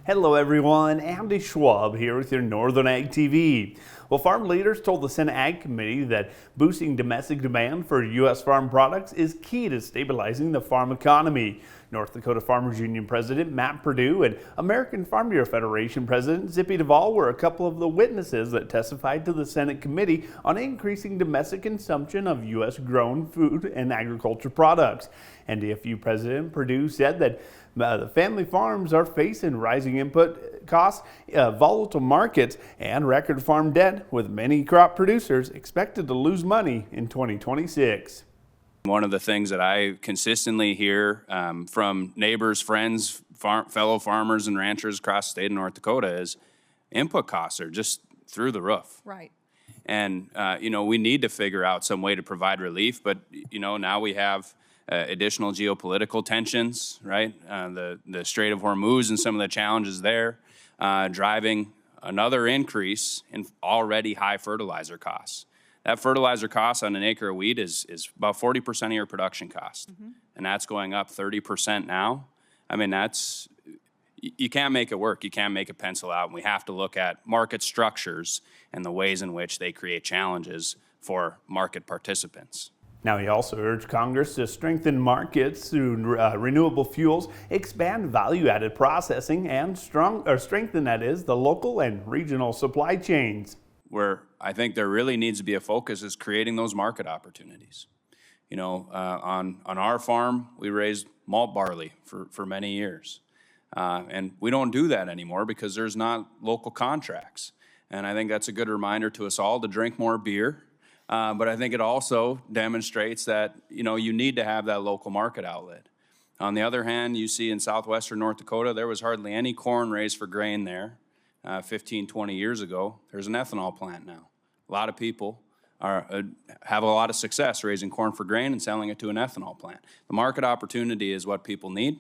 Hello everyone, Andy Schwab here with your Northern Ag TV. Well, farm leaders told the Senate Ag Committee that boosting domestic demand for U.S. farm products is key to stabilizing the farm economy. North Dakota Farmers Union President Matt Perdue and American Farm Bureau Federation President Zippy Duvall were a couple of the witnesses that testified to the Senate Committee on increasing domestic consumption of U.S. grown food and agriculture products. NDFU President Perdue said that the family farms are facing rising input costs, volatile markets, and record farm debt, with many crop producers expected to lose money in 2026. One of the things that I consistently hear from neighbors, friends, fellow farmers and ranchers across the state of North Dakota is input costs are just through the roof. Right. And, we need to figure out some way to provide relief, but, now we have additional geopolitical tensions, right? The Strait of Hormuz and some of the challenges there, driving another increase in already high fertilizer costs. That fertilizer cost on an acre of wheat is about 40% of your production cost, and that's going up 30% now. I mean, you can't make it work. You can't make it pencil out, and we have to look at market structures and the ways in which they create challenges for market participants. Now, he also urged Congress to strengthen markets through renewable fuels, expand value-added processing, and strengthen, the local and regional supply chains. Where I think there really needs to be a focus is creating those market opportunities. On our farm, we raised malt barley for many years. And we don't do that anymore because there's not local contracts. And I think that's a good reminder to us all to drink more beer. But I think it also demonstrates that, you need to have that local market outlet. On the other hand, you see in southwestern North Dakota, there was hardly any corn raised for grain there 15, 20 years ago. There's an ethanol plant now. A lot of people have a lot of success raising corn for grain and selling it to an ethanol plant. The market opportunity is what people need,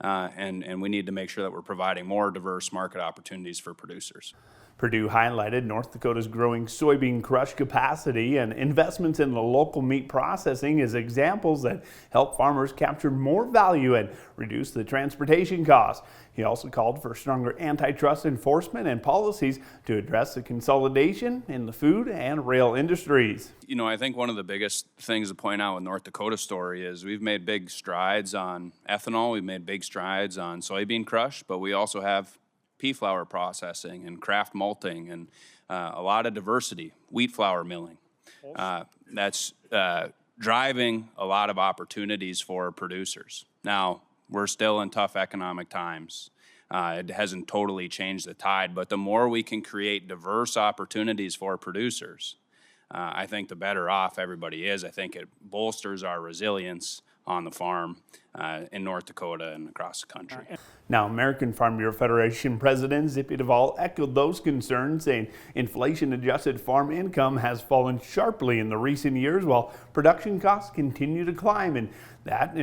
and we need to make sure that we're providing more diverse market opportunities for producers. Perdue highlighted North Dakota's growing soybean crush capacity and investments in the local meat processing as examples that help farmers capture more value and reduce the transportation costs. He also called for stronger antitrust enforcement and policies to address the consolidation in the food and rail industries. I think one of the biggest things to point out with North Dakota's story is we've made big strides on ethanol, we've made big strides on soybean crush, but we also have pea flour processing and craft malting and a lot of diversity, wheat flour milling. That's driving a lot of opportunities for producers. Now, we're still in tough economic times. It hasn't totally changed the tide, but the more we can create diverse opportunities for producers, I think the better off everybody is. I think it bolsters our resilience on the farm in North Dakota and across the country. Now, American Farm Bureau Federation President Zippy Duvall echoed those concerns, saying inflation-adjusted farm income has fallen sharply in the recent years while production costs continue to climb, and that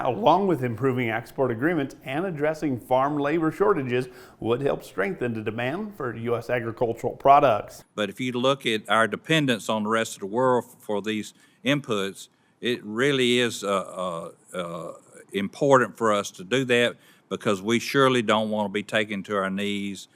along with improving export agreements and addressing farm labor shortages would help strengthen the demand for U.S. agricultural products. But if you look at our dependence on the rest of the world for these inputs, it really is important for us to do that, because we surely don't want to be taken to our knees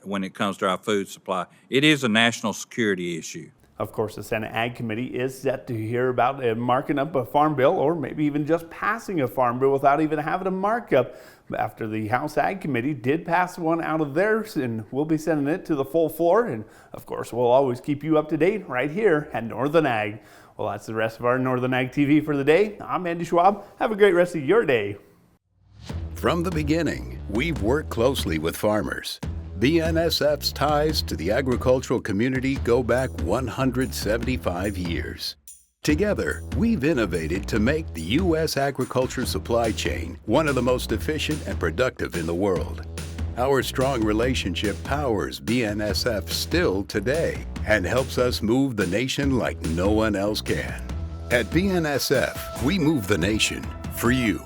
when it comes to our food supply. It is a national security issue. Of course, the Senate Ag Committee is set to hear about marking up a farm bill, or maybe even just passing a farm bill without even having a markup, after the House Ag Committee did pass one out of theirs, and we'll be sending it to the full floor. And of course, we'll always keep you up to date right here at Northern Ag. Well, that's the rest of our Northern Ag TV for the day. I'm Andy Schwab. Have a great rest of your day. From the beginning, we've worked closely with farmers. BNSF's ties to the agricultural community go back 175 years. Together, we've innovated to make the U.S. agriculture supply chain one of the most efficient and productive in the world. Our strong relationship powers BNSF still today and helps us move the nation like no one else can. At BNSF, we move the nation for you.